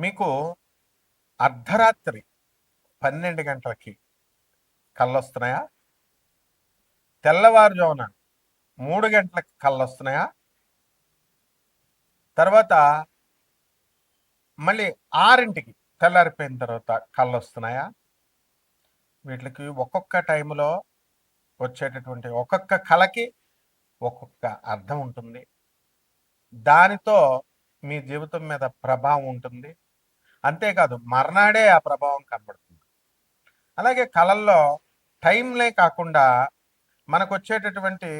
మీకు అర్ధరాత్రి 12 గంటలకి కళ్ళొస్తున్నాయా? తెల్లవారుజామున 3 గంటలకి కళ్ళొస్తున్నాయా? తర్వాత మళ్ళీ 6ంటికి తెల్లారిపోయిన తర్వాత కళ్ళొస్తున్నాయా? వీటికి ఒక్కొక్క టైంలో వచ్చేటటువంటి ఒక్కొక్క కళకి ఒక్కొక్క అర్థం ఉంటుంది. దానితో మీ జీవితం మీద ప్రభావం ఉంటుంది. అంతేకాదు మర్నాడే ఆ ప్రభావం కనబడుతుంది. అలాగే కళల్లో టైంలే కాకుండా మనకొచ్చేటటువంటి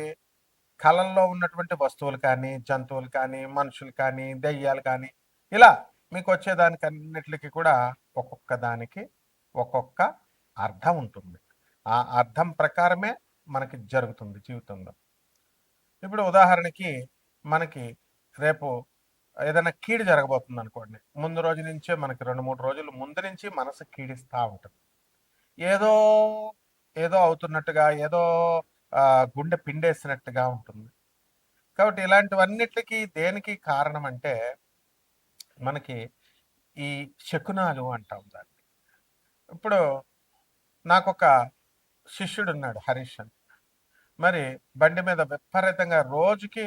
కళల్లో ఉన్నటువంటి వస్తువులు కానీ, జంతువులు కానీ, మనుషులు కానీ, దెయ్యాలు కానీ, ఇలా మీకు వచ్చేదానికి అన్నిటికి కూడా ఒక్కొక్క దానికి ఒక్కొక్క అర్థం ఉంటుంది. ఆ అర్థం ప్రకారమే మనకి జరుగుతుంది జీవితంలో. ఇప్పుడు ఉదాహరణకి మనకి రేపు ఏదైనా కీడు జరగబోతుంది అనుకోండి. ముందు రోజు నుంచే మనకి 2, 3 రోజులు ముందు నుంచి మనసు కీడిస్తూ ఉంటుంది. ఏదో ఏదో అవుతున్నట్టుగా, ఏదో గుండె పిండేసినట్టుగా ఉంటుంది. కాబట్టి ఇలాంటివన్నిటికి దేనికి కారణం అంటే మనకి ఈ శకునాలు అంటాం దాన్ని. ఇప్పుడు నాకొక శిష్యుడు ఉన్నాడు, హరీష్ అని. మరి బండి మీద విపరీతంగా రోజుకి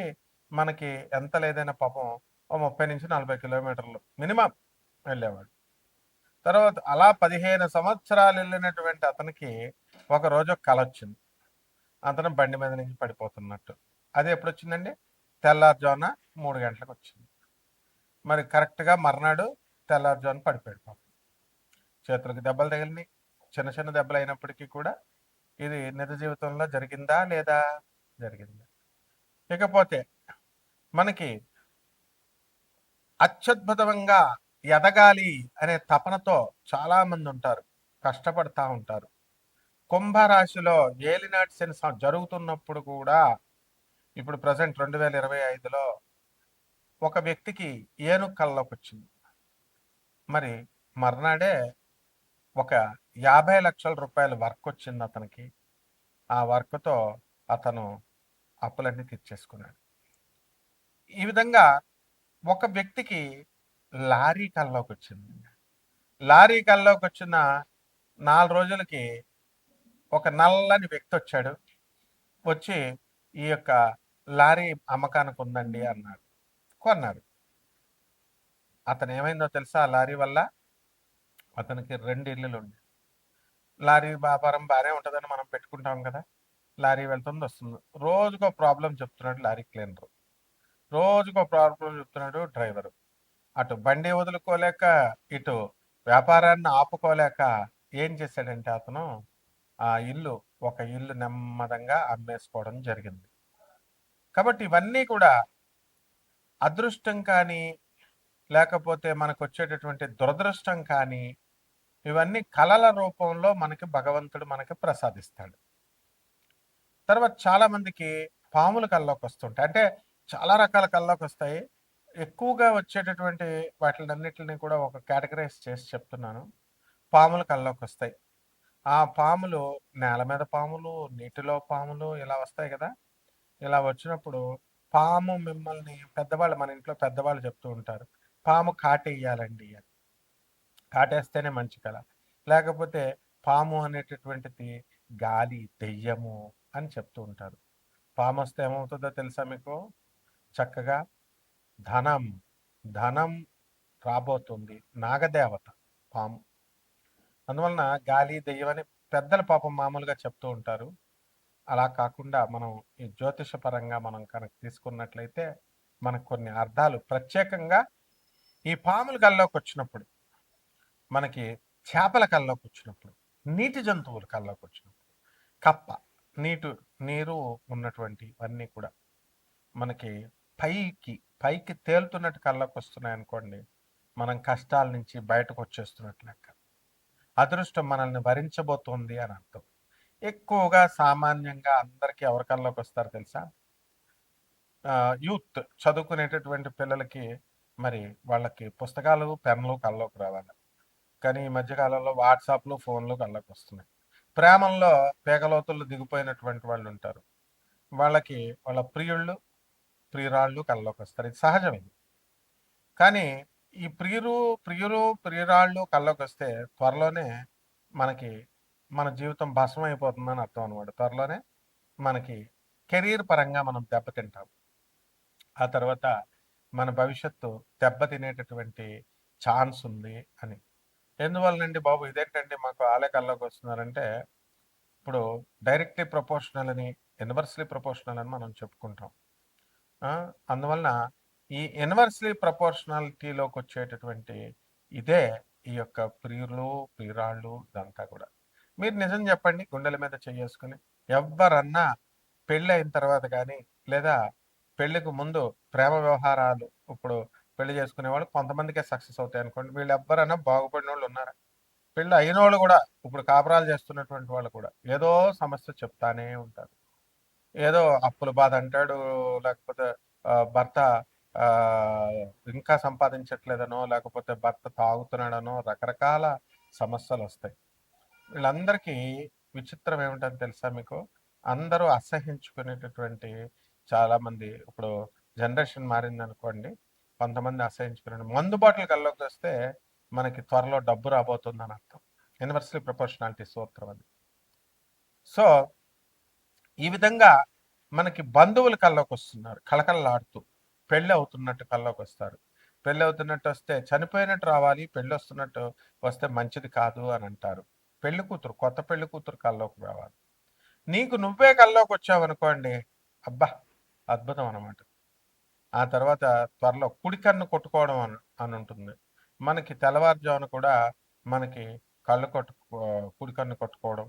మనకి ఎంత లేదైనా పాపం ఓ 30 నుంచి 40 కిలోమీటర్లు మినిమం వెళ్ళేవాడు. తర్వాత అలా 15 సంవత్సరాలు వెళ్ళినటువంటి అతనికి ఒకరోజు కల వచ్చింది. అతను బండి మీద నుంచి పడిపోతున్నట్టు. అది ఎప్పుడు వచ్చిందండి? తెల్లారుజామున 3 గంటలకు వచ్చింది. మరి కరెక్ట్గా మర్నాడు తెల్లారుజామున పడిపోయాడు పాపం. చేతులకు దెబ్బలు తగిలినాయి. చిన్న చిన్న దెబ్బలు అయినప్పటికీ కూడా ఇది నిజ జీవితంలో జరిగిందా లేదా? జరిగింది. ఇకపోతే మనకి అత్యద్భుతంగా ఎదగాలి అనే తపనతో చాలా మంది ఉంటారు, కష్టపడతా ఉంటారు. కుంభరాశిలో ఏలినాటి శని జరుగుతున్నప్పుడు కూడా, ఇప్పుడు ప్రజెంట్ 2025లో ఒక వ్యక్తికి ఏనుగు కళ్ళలోకి వచ్చింది. మరి మర్నాడే ఒక 50 లక్షల రూపాయల వర్క్ వచ్చింది అతనికి. ఆ వర్క్తో అతను అప్పులన్నీ తీర్చేసుకున్నాడు. ఈ విధంగా ఒక వ్యక్తికి లారీ కళ్ళలోకి వచ్చింది. లారీ కళ్ళలోకి వచ్చిన 4 రోజులకి ఒక నల్లని వ్యక్తి వచ్చాడు. వచ్చి ఈ యొక్క లారీ అమ్మకానికి ఉందండి అన్నాడు. కొన్నాడు. అతను ఏమైందో తెలుసా? ఆ లారీ వల్ల అతనికి 2 ఇల్లులు ఉండి, లారీ వ్యాపారం బాగానే ఉంటుందని మనం పెట్టుకుంటాం కదా. లారీ వెళ్తుంది వస్తుంది. రోజుకో ప్రాబ్లం చెప్తున్నాడు లారీ క్లీనరు. రోజుకో ప్రాబ్లం చెప్తున్నాడు డ్రైవరు. అటు బండి వదులుకోలేక, ఇటు వ్యాపారాన్ని ఆపుకోలేక ఏం చేశాడంటే అతను ఆ ఒక ఇల్లు నెమ్మదంగా అమ్మేసుకోవడం జరిగింది. కాబట్టి ఇవన్నీ కూడా అదృష్టం కానీ, లేకపోతే మనకు వచ్చేటటువంటి దురదృష్టం కానీ, ఇవన్నీ కళల రూపంలో మనకి భగవంతుడు మనకి ప్రసాదిస్తాడు. తర్వాత చాలా మందికి పాములు కల్లోకి వస్తుంటాయి. అంటే చాలా రకాల కల్లోకి వస్తాయి. ఎక్కువగా వచ్చేటటువంటి వాటిలన్నిటిని కూడా ఒక కేటగరైజ్ చేసి చెప్తున్నాను. పాములు కల్లోకి వస్తాయి. ఆ పాములు నేల మీద పాములు, నీటిలో పాములు ఇలా వస్తాయి కదా. ఇలా వచ్చినప్పుడు పాము మిమ్మల్ని పెద్దవాళ్ళు, మన ఇంట్లో పెద్దవాళ్ళు చెప్తూ ఉంటారు, పాము కాటేయాలండి అని. కాటేస్తేనే మంచి కళ. లేకపోతే పాము అనేటటువంటిది గాలి, దెయ్యము అని చెప్తూ ఉంటారు. పాము వస్తే ఏమవుతుందో తెలుసా మీకు? చక్కగా ధనం ధనం రాబోతుంది. నాగదేవత పాము. అందువలన గాలి, దెయ్యం అని పెద్దల పాపం మామూలుగా చెప్తూ ఉంటారు. అలా కాకుండా మనం ఈ జ్యోతిష పరంగా మనం కనుక తీసుకున్నట్లయితే మనకు కొన్ని అర్థాలు ప్రత్యేకంగా ఈ పాముల కల్లోకి వచ్చినప్పుడు, మనకి చేపల కల్లోకి వచ్చినప్పుడు, నీటి జంతువుల కల్లోకి వచ్చినప్పుడు, కప్ప, నీరు ఉన్నటువంటి అన్నీ కూడా మనకి పైకి పైకి తేలుతున్నట్టు కళ్ళకు వస్తున్నాయి అనుకోండి, మనం కష్టాల నుంచి బయటకు వచ్చేస్తున్నట్లు లెక్క. అదృష్టం మనల్ని వరించబోతోంది అని అర్థం. ఎక్కువగా సామాన్యంగా అందరికీ ఎవరి కళ్ళలోకి వస్తారు తెలుసా? యూత్ చదువుకునేటటువంటి పిల్లలకి మరి వాళ్ళకి పుస్తకాలు, పెన్నులు కళ్ళలోకి రావాలి. కానీ ఈ మధ్యకాలంలో వాట్సాప్లు, ఫోన్లు కళ్ళలోకి వస్తున్నాయి. ప్రేమల్లో పేగలోతులు దిగిపోయినటువంటి వాళ్ళు ఉంటారు. వాళ్ళకి వాళ్ళ ప్రియుళ్ళు, ప్రియురాళ్ళు కళ్ళలోకి వస్తారు. ఇది సహజం ఇది. కానీ ఈ ప్రియురాళ్ళు కల్లోకొస్తే త్వరలోనే మనకి మన జీవితం భస్మం అయిపోతుందని అర్థం అనమాట. త్వరలోనే మనకి కెరీర్ పరంగా మనం దెబ్బతింటాం. ఆ తర్వాత మన భవిష్యత్తు దెబ్బతినేటటువంటి ఛాన్స్ ఉంది అని. ఎందువల్లనండి బాబు ఇదేంటండి మాకు ఆలే కల్లోకొస్తున్నారంటే, ఇప్పుడు డైరెక్ట్లీ ప్రపోర్షనల్ అని, ఇన్వర్స్లీ ప్రపోర్షనల్ అని మనం చెప్పుకుంటాం. అందువలన ఈ ఇన్వర్స్లీ ప్రపోర్షనాలిటీలోకి వచ్చేటటువంటి ఇదే ఈ యొక్క ప్రియురాళ్ళు ఇదంతా కూడా. మీరు నిజం చెప్పండి గుండెల మీద చేసుకుని, ఎవరన్నా పెళ్ళి అయిన తర్వాత కానీ లేదా పెళ్లికి ముందు ప్రేమ వ్యవహారాలు ఇప్పుడు పెళ్లి చేసుకునే వాళ్ళు కొంతమందికే సక్సెస్ అవుతాయి అనుకోండి. వీళ్ళు ఎవ్వరైనా బాగుపడిన వాళ్ళు ఉన్నారా? పెళ్ళి అయిన వాళ్ళు కూడా ఇప్పుడు కాపురాలు చేస్తున్నటువంటి వాళ్ళు కూడా ఏదో సమస్య చెప్తానే ఉంటారు. ఏదో అప్పుల బాధ అంటాడు, లేకపోతే భర్త ఆ, ఇంకా సంపాదించట్లేదనో, లేకపోతే భర్త తాగుతున్నాడనో రకరకాల సమస్యలు వస్తాయి. వీళ్ళందరికీ విచిత్రం ఏమిటని తెలుసా మీకు? అందరూ అసహించుకునేటటువంటి చాలామంది ఇప్పుడు జనరేషన్ మారింది అనుకోండి. కొంతమంది అసహించుకునే మందు బాటిల్ కల్లోకి వస్తే మనకి త్వరలో డబ్బు రాబోతుంది అని అర్థం. యూనివర్సల్ ప్రపోర్షనాలిటీ సూత్రం అది. సో ఈ విధంగా మనకి బంధువులు కల్లోకి వస్తున్నారు కళకళలాడుతూ. పెళ్ళి అవుతున్నట్టు కల్లోకి వస్తారు. పెళ్ళి అవుతున్నట్టు వస్తే చనిపోయినట్టు రావాలి, పెళ్ళి వస్తున్నట్టు వస్తే మంచిది కాదు అని అంటారు. పెళ్లి కూతురు, కొత్త పెళ్లి కూతురు కల్లోకి రావాలి. నీకు నువ్వే కల్లోకి వచ్చావనుకోండి, అబ్బా అద్భుతం అనమాట. ఆ తర్వాత త్వరలో కుడికన్ను కొట్టుకోవడం అని ఉంటుంది. మనకి తెల్లవారుజామున కూడా మనకి కళ్ళు కుడికన్ను కొట్టుకోవడం,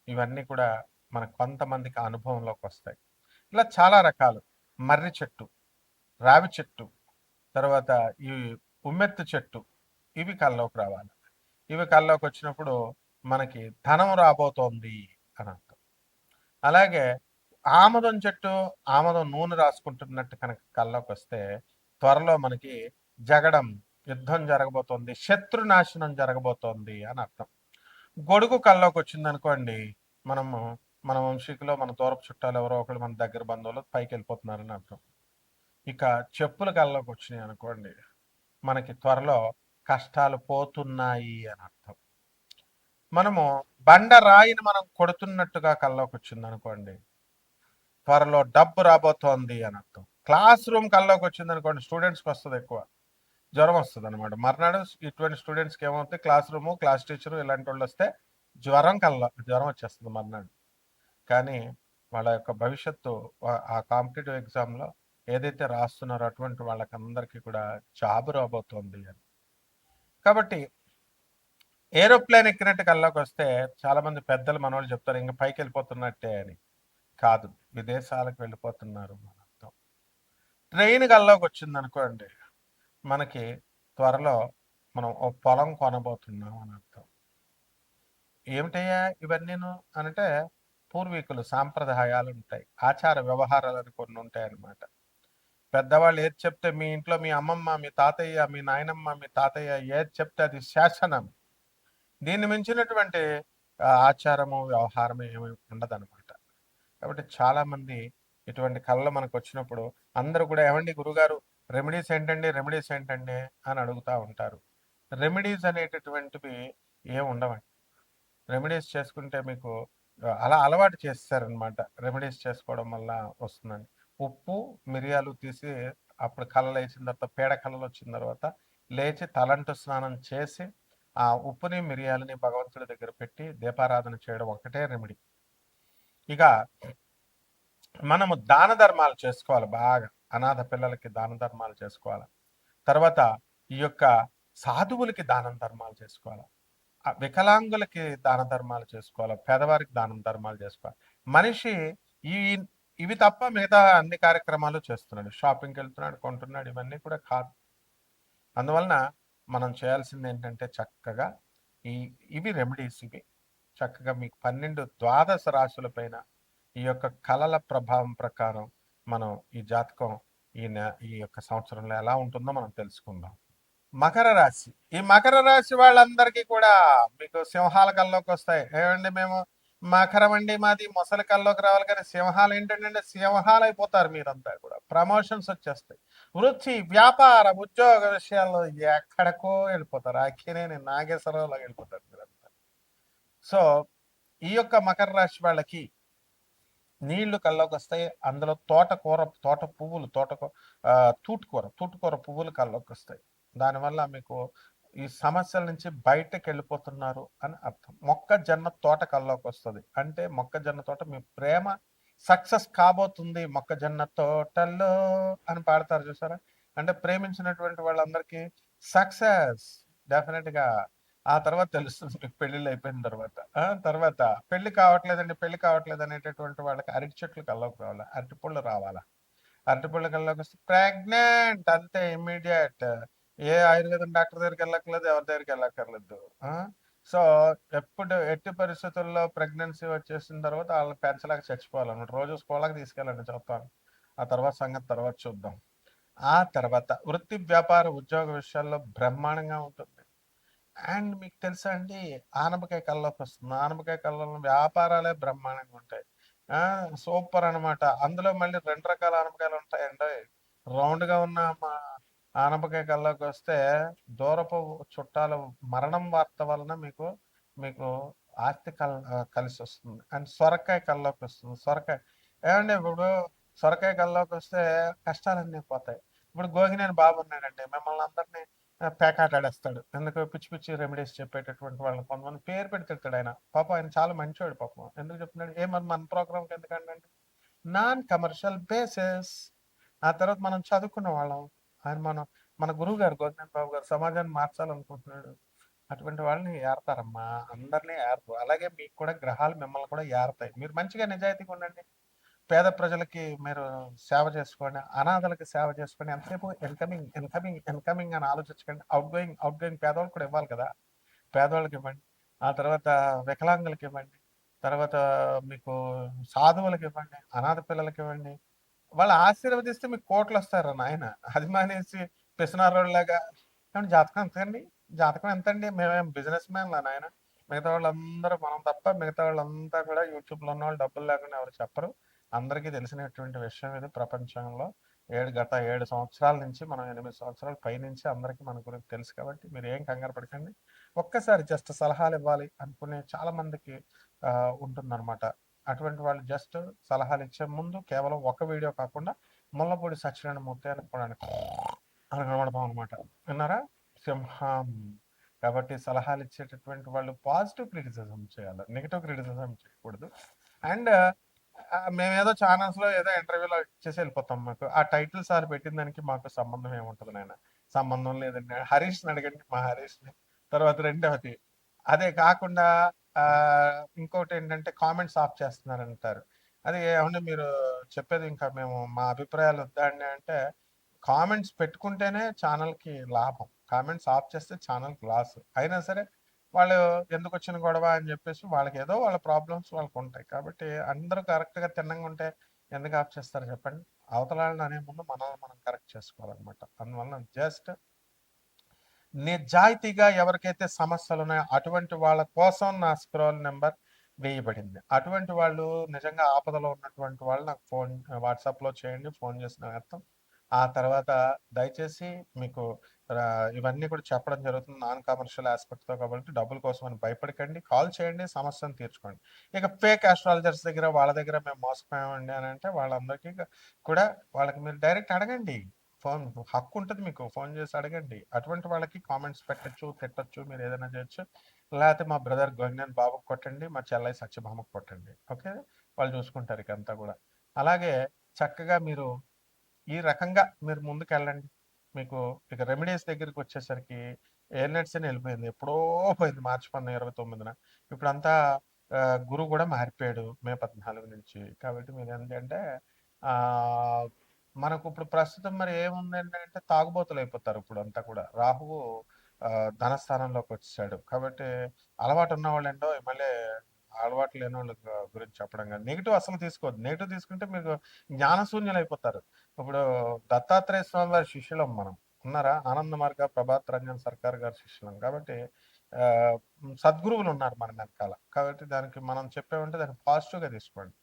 ఇవన్నీ కూడా మనకు కొంతమందికి అనుభవంలోకి వస్తాయి. ఇలా చాలా రకాలు. మర్రి చెట్టు, రావి చెట్టు, తర్వాత ఈ ఉమ్మెత్తు చెట్టు, ఇవి కల్లోకి రావాలి. ఇవి కల్లోకి వచ్చినప్పుడు మనకి ధనం రాబోతోంది అని అర్థం. అలాగే ఆమదం చెట్టు, ఆమదం నూనె రాసుకుంటున్నట్టు కనుక కల్లోకి వస్తే త్వరలో మనకి జగడం, యుద్ధం జరగబోతోంది, శత్రునాశనం జరగబోతోంది అని అర్థం. గొడుగు కల్లోకి వచ్చింది అనుకోండి, మనము మన వంశీకులో మన దూరపు చుట్టాలు ఎవరో ఒకరు మన దగ్గర బంధువులు పైకి వెళ్ళిపోతున్నారని అర్థం. ఇక చెప్పులు కల్లోకి వచ్చినాయి అనుకోండి, మనకి త్వరలో కష్టాలు పోతున్నాయి అని అర్థం. మనము బండరాయిని మనం కొడుతున్నట్టుగా కల్లోకి వచ్చింది అనుకోండి, త్వరలో డబ్బు రాబోతోంది అని అర్థం. క్లాస్ రూమ్ కల్లోకి వచ్చింది అనుకోండి, స్టూడెంట్స్కి వస్తుంది ఎక్కువ జ్వరం వస్తుంది అనమాట. మర్నాడు ఇటువంటి స్టూడెంట్స్కి ఏమవుతుంది, క్లాస్ రూము, క్లాస్ టీచరు ఇలాంటి వాళ్ళు వస్తే జ్వరం వచ్చేస్తుంది మర్నాడు. కానీ వాళ్ళ యొక్క భవిష్యత్తు ఆ కాంపిటేటివ్ ఎగ్జామ్లో ఏదైతే రాస్తున్నారో అటువంటి వాళ్ళకందరికీ కూడా జాబ్ రాబోతోంది అని. కాబట్టి ఏరోప్లేన్ ఎక్కినట్టు కల్లోకి వస్తే చాలామంది పెద్దలు మనోళ్ళు చెప్తారు ఇంకా పైకి వెళ్ళిపోతున్నట్టే అని. కాదు, విదేశాలకు వెళ్ళిపోతున్నారు మన అర్థం. ట్రైన్ కల్లోకి వచ్చింది అనుకోండి, మనకి త్వరలో మనం ఓ పొలం కొనబోతున్నాం అని అర్థం. ఏమిటయ్యా ఇవన్నీను అనంటే పూర్వీకులు సాంప్రదాయాలు ఉంటాయి, ఆచార వ్యవహారాలు అని కొన్ని ఉంటాయి అన్నమాట. పెద్దవాళ్ళు ఏది చెప్తే మీ ఇంట్లో మీ అమ్మమ్మ, మీ తాతయ్య, మీ నాయనమ్మ, మీ తాతయ్య ఏది చెప్తే అది శాసనం. దీన్ని మించినటువంటి ఆచారము వ్యవహారం ఏమి ఉండదన్నమాట. కాబట్టి చాలామంది ఇటువంటి కళలు మనకు వచ్చినప్పుడు అందరూ కూడా ఏమండి గురుగారు రెమెడీస్ ఏంటండి, రెమెడీస్ ఏంటండి అని అడుగుతూ ఉంటారు. రెమెడీస్ అనేటటువంటివి ఏమి ఉండవండి. రెమెడీస్ చేసుకుంటే మీకు అలా అలవాటు చేస్తారనమాట. రెమెడీస్ చేసుకోవడం వల్ల వస్తుందని. ఉప్పు, మిరియాలు తీసి అప్పుడు కళ్ళలు వేసిన తర్వాత పేడ కళ్ళలు వచ్చిన తర్వాత లేచి తలంటు స్నానం చేసి ఆ ఉప్పుని మిరియాలని భగవంతుడి దగ్గర పెట్టి దీపారాధన చేయడం ఒకటే రెమెడీ. ఇక మనము దాన ధర్మాలు చేసుకోవాలి బాగా. అనాథ పిల్లలకి దాన ధర్మాలు చేసుకోవాలి. తర్వాత ఈ యొక్క సాధువులకి దానం ధర్మాలు చేసుకోవాలి. వికలాంగులకి దాన ధర్మాలు చేసుకోవాలి, పేదవారికి దానం ధర్మాలు చేసుకోవాలి. మనిషి ఈ ఇవి తప్ప మిగతా అన్ని కార్యక్రమాలు చేస్తున్నాడు. షాపింగ్కి వెళ్తున్నాడు, కొంటున్నాడు, ఇవన్నీ కూడా కాదు. అందువలన మనం చేయాల్సింది ఏంటంటే చక్కగా ఇవి రెమెడీస్. ఇవి చక్కగా మీకు 12 ద్వాదశ రాశుల పైన ఈ యొక్క కళల ప్రభావం ప్రకారం మనం ఈ జాతకం ఈ యొక్క సంవత్సరంలో ఎలా ఉంటుందో మనం తెలుసుకుందాం. మకర రాశి. ఈ మకర రాశి వాళ్ళందరికీ కూడా మీకు సింహాల కల్లోకి వస్తాయి. ఏమండి మేము మకరం అండి మాది, మొసలి కల్లోకి రావాలి, కానీ సింహాలు ఏంటంటే సింహాలు అయిపోతారు మీరంతా కూడా. ప్రమోషన్స్ వచ్చేస్తాయి. వృత్తి, వ్యాపార, ఉద్యోగ విషయాల్లో ఎక్కడికో వెళ్ళిపోతారు. అక్కినేని నాగేశ్వరరావులాగా వెళ్ళిపోతారు మీరంతా. సో ఈ యొక్క మకర రాశి వాళ్ళకి నీళ్లు కల్లోకి వస్తాయి. అందులో తోటకూర, తోట పువ్వులు, తూటుకూర పువ్వులు కల్లోకి వస్తాయి. దానివల్ల మీకు ఈ సమస్యల నుంచి బయటకు వెళ్ళిపోతున్నారు అని అర్థం. మొక్కజొన్న తోట కల్లోకి వస్తుంది అంటే మొక్కజొన్న తోట మీ ప్రేమ సక్సెస్ కాబోతుంది మొక్కజొన్న తోటల్లో అని పాడతారు చూసారా. అంటే ప్రేమించినటువంటి వాళ్ళందరికీ సక్సెస్ డెఫినెట్ గా ఆ తర్వాత తెలుస్తుంది మీకు పెళ్ళిళ్ళు అయిపోయిన తర్వాత. తర్వాత పెళ్లి కావట్లేదు అనేటటువంటి వాళ్ళకి అరటి చెట్లు కల్లోకి రావాలా, అరటిపళ్ళు రావాలా. అరటిపళ్ళు కల్లోకి వస్తే ప్రెగ్నెంట్ అంతే ఇమ్మీడియట్. ఏ ఆయుర్వేదం డాక్టర్ దగ్గరికి వెళ్ళక్కర్లేదు, ఎవరి దగ్గరికి వెళ్ళక్కర్లేదు. సో ఎట్టి పరిస్థితుల్లో ప్రెగ్నెన్సీ వచ్చేసిన తర్వాత వాళ్ళని పెంచలేక చచ్చిపోవాలన్నమాట. రోజు స్కూళ్ళకి తీసుకెళ్ళండి చెప్తాను. ఆ తర్వాత సంగతి తర్వాత చూద్దాం. ఆ తర్వాత వృత్తి, వ్యాపార, ఉద్యోగ విషయాల్లో బ్రహ్మాండంగా ఉంటుంది. అండ్ మీకు తెలుసా అండి, ఆనపకాయ కల్లోకి వస్తుంది. ఆనపకాయ కళ్ళలో వ్యాపారాలే బ్రహ్మాండంగా ఉంటాయి. సూపర్ అనమాట. అందులో మళ్ళీ 2 రకాల ఆనపకాయలు ఉంటాయండి. రౌండ్‌గా ఉన్న ఆనపకాయ కల్లోకి వస్తే దూరపు చుట్టాల మరణం వార్త వలన మీకు మీకు ఆస్తి కలిసొస్తుంది. అండ్ సొరకాయ కల్లోకి వస్తుంది. సొరకాయ ఏవండి ఇప్పుడు సొరకాయ కల్లోకి వస్తే కష్టాలన్నీ పోతాయి. ఇప్పుడు గోగినేని బాబు ఉన్నాడండి. మిమ్మల్ని అందరిని పేకాటాడేస్తాడు. ఎందుకు పిచ్చి పిచ్చి రెమెడీస్ చెప్పేటటువంటి వాళ్ళని కొంతమంది పేరు పెట్టి తిడతాడు ఆయన. పాపం ఆయన చాలా మంచివాడు పాపం. ఎందుకు చెప్తున్నాడు? మరి మన ప్రోగ్రామ్‌కి ఎందుకండి? Non commercial basis. ఆ తర్వాత మనం చదువుకున్న వాళ్ళం. ఆయన మన గురువు గారు గోవిందన్ బాబు గారు సమాజాన్ని మార్చాలనుకుంటున్నాడు. అటువంటి వాళ్ళని ఏరతారమ్మా. అందరినీ ఏరరు. అలాగే మీకు కూడా గ్రహాలు మిమ్మల్ని కూడా ఏరతాయి. మీరు మంచిగా నిజాయితీగా ఉండండి. పేద ప్రజలకి మీరు సేవ చేసుకోండి. అనాథలకి సేవ చేసుకోండి. ఎంతసేపు ఇన్కమింగ్, ఇన్కమింగ్, ఇన్కమింగ్ అని ఆలోచించకండి. అవుట్ గోయింగ్ పేదవాళ్ళకి కూడా ఇవ్వాలి కదా! పేదవాళ్ళకి ఇవ్వండి. ఆ తర్వాత వికలాంగులకి ఇవ్వండి. తర్వాత మీకు సాధువులకి ఇవ్వండి. అనాథ పిల్లలకి ఇవ్వండి. వాళ్ళు ఆశీర్వదిస్తే మీకు కోట్లొస్తాయిరా నాయన. అది మానేసి పిసినారోళ్ళలాగా ఏవండీ జాతకం ఎంతండి? జాతకం ఎంతండి? మేమేం బిజినెస్ మ్యాన్‌లా నాయన? మిగతా వాళ్ళందరూ మనం తప్ప మిగతా వాళ్ళంతా కూడా యూట్యూబ్‌లో ఉన్నవాళ్ళు డబ్బులు లేకుండా ఎవరు చెప్పరు. అందరికీ తెలిసినటువంటి విషయం ఇది ప్రపంచంలో. గత 7 సంవత్సరాల నుంచి మనం 8 సంవత్సరాల పైనుంచి అందరికీ మన గురించి తెలుసు కాబట్టి మీరేం కంగారు పడకండి. ఒక్కసారి జస్ట్ సలహాలివ్వాలి అనుకునే చాలా మందికి ఉంటుందనమాట. అటువంటి వాళ్ళు జస్ట్ సలహాలిచ్చే ముందు కేవలం ఒక వీడియో కాకుండా ముల్లపూడి సత్యనారాయణమూర్తి అని కూడా అని కనబడతాం అనమాట. విన్నారా? సింహం. కాబట్టి సలహాలు ఇచ్చేటటువంటి వాళ్ళు పాజిటివ్ క్రిటిసిజం చేయాలి. నెగెటివ్ క్రిటిసిజం చేయకూడదు. అండ్ మేమేదో ఛానల్స్‌లో ఏదో ఇంటర్వ్యూలో ఇచ్చేసి వెళ్ళిపోతాం. మాకు ఆ టైటిల్స్ ఆళ్ళు పెట్టిన దానికి మాకు సంబంధం ఏముంటది నాయన? సంబంధం లేదండి. హరీష్‌ని అడగండి మా హరీష్‌ని. తర్వాత రెండవది అదే కాకుండా ఇంకోటేంటంటే కామెంట్స్ ఆఫ్ చేస్తున్నారంటారు. అది ఏవండీ మీరు చెప్పేది ఇంకా మేము మా అభిప్రాయాలు వద్దా అండి అంటే, కామెంట్స్ పెట్టుకుంటేనే ఛానల్‌కి లాభం. కామెంట్స్ ఆఫ్ చేస్తే ఛానల్‌కి లాస్. అయినా సరే వాళ్ళు ఎందుకొచ్చిన గొడవ అని చెప్పేసి వాళ్ళకేదో వాళ్ళ ప్రాబ్లమ్స్ వాళ్ళకుంటాయి. కాబట్టి అందరూ కరెక్ట్‌గా తిన్నంగా ఉంటే ఎందుకు ఆఫ్ చేస్తారు చెప్పండి? అవతల వాళ్ళని అనే ముందు మనల్ని మనం కరెక్ట్ చేసుకోవాలనమాట. అందువలన జస్ట్ నిజాయితీగా ఎవరికైతే సమస్యలున్నాయో అటువంటి వాళ్ళ కోసం నా స్క్రోల్ నెంబర్ వేయబడింది. అటువంటి వాళ్ళు నిజంగా ఆపదలో ఉన్నటువంటి వాళ్ళు నాకు వాట్సాప్‌లో చేయండి. ఫోన్ చేసి అర్థం. ఆ తర్వాత దయచేసి మీకు ఇవన్నీ కూడా చెప్పడం జరుగుతుంది నాన్ కమర్షియల్ యాస్పెక్ట్‌తో కాబట్టి డబ్బుల కోసం అని భయపడకండి. కాల్ చేయండి. సమస్యను తీర్చుకోండి. ఇక ఫేక్ అస్ట్రాలజర్స్ దగ్గర వాళ్ళ దగ్గర మేము మోసపోయామండి అని అంటే వాళ్ళందరికీ కూడా వాళ్ళకి మీరు డైరెక్ట్ అడగండి. హక్కు ఉంటది మీకు. ఫోన్ చేసి అడగండి. అటువంటి వాళ్ళకి కామెంట్స్ పెట్టొచ్చు, తిట్టొచ్చు, మీరు ఏదైనా చేయొచ్చు. లేకపోతే మా బ్రదర్ గంగన్ బాబుకి కొట్టండి, మా చెల్లయ్య సత్యభామకు కొట్టండి. ఓకే. వాళ్ళు చూసుకుంటారు ఇకంతా కూడా. అలాగే చక్కగా మీరు ఈ రకంగా మీరు ముందుకెళ్ళండి. మీకు ఇక రెమెడీస్ దగ్గరికి వచ్చేసరికి ఎయిర్‌నెట్స్ అని వెళ్ళిపోయింది. ఎప్పుడో పోయింది మార్చి 29న. ఇప్పుడంతా గురువు కూడా మారిపోయాడు మే 14 నుంచి. కాబట్టి మీరేంటంటే ఆహ్, మనకు ఇప్పుడు ప్రస్తుతం మరి ఏముందండి అంటే తాగుబోతులైపోతారు ఇప్పుడంతా కూడా. రాహువు ధనస్థానంలోకి వచ్చేసాడు. కాబట్టి అలవాటు ఉన్నవాళ్ళేంటో మళ్ళీ అలవాటు లేనోళ్ళ గురించి చెప్పడం గాదు. నెగెటివ్ అస్సలు తీసుకోవద్దు. నెగెటివ్ తీసుకుంటే మీకు జ్ఞానశూన్యులైపోతారు. ఇప్పుడు దత్తాత్రేయ స్వామి వారి శిష్యులం మనం. ఉన్నారా? ఆనంద మార్గ ప్రభాత్ రంజన్ సర్కార్ గారి శిష్యులం. కాబట్టి సద్గురువులు ఉన్నారు మన వెనకాల. కాబట్టి దానికి మనం చెప్పామంటే దాన్ని పాజిటివ్‌గా తీసుకోండి.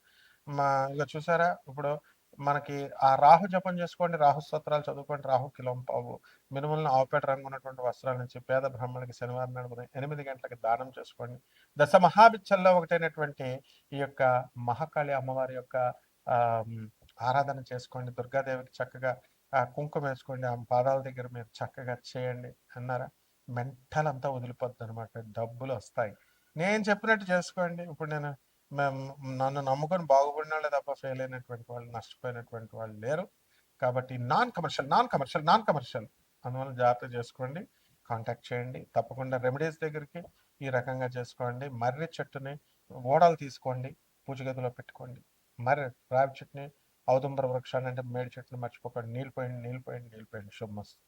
ఇగ చూసారా? ఇప్పుడు మనకి ఆ రాహు జపం చేసుకోండి, రాహు స్తోత్రాలు చదువుకోండి, రాహు కిలోంపావు మినుములను ఆవుపేట రంగు ఉన్నటువంటి వస్త్రాల నుంచి పేద బ్రాహ్మణులకి శనివారం నాడు ఉదయం 8 గంటలకి దానం చేసుకోండి. దశ మహావిద్యల్లో ఒకటైనటువంటి ఈ యొక్క మహాకాళి అమ్మవారి యొక్క ఆరాధన చేసుకోండి. దుర్గాదేవికి చక్కగా కుంకుమ వేసుకోండి. ఆమె పాదాల దగ్గర మీరు చక్కగా చేయండి అన్నారా, మెంటల్ అంతా వదిలిపోద్ది అనమాట, డబ్బులు వస్తాయి. నేను చెప్పినట్టు చేసుకోండి. ఇప్పుడు నేను నన్ను నమ్ముకొని బాగుపడిన వాళ్ళే తప్ప ఫెయిల్ అయినటువంటి వాళ్ళు, నష్టపోయినటువంటి వాళ్ళు లేరు. కాబట్టి నాన్ కమర్షియల్ అందువల్ల జాగ్రత్త చేసుకోండి. కాంటాక్ట్ చేయండి తప్పకుండా. రెమెడీస్ దగ్గరికి ఈ రకంగా చేసుకోండి. మర్రి చెట్టుని ఓడలు తీసుకోండి, పూజ గదిలో పెట్టుకోండి. మర్రి రావి చెట్టుని, ఔదుంబర వృక్షాన్ని అంటే మేడి చెట్టుని మర్చిపోకండి. నీళ్ళు పోయండి. శుభమస్తు.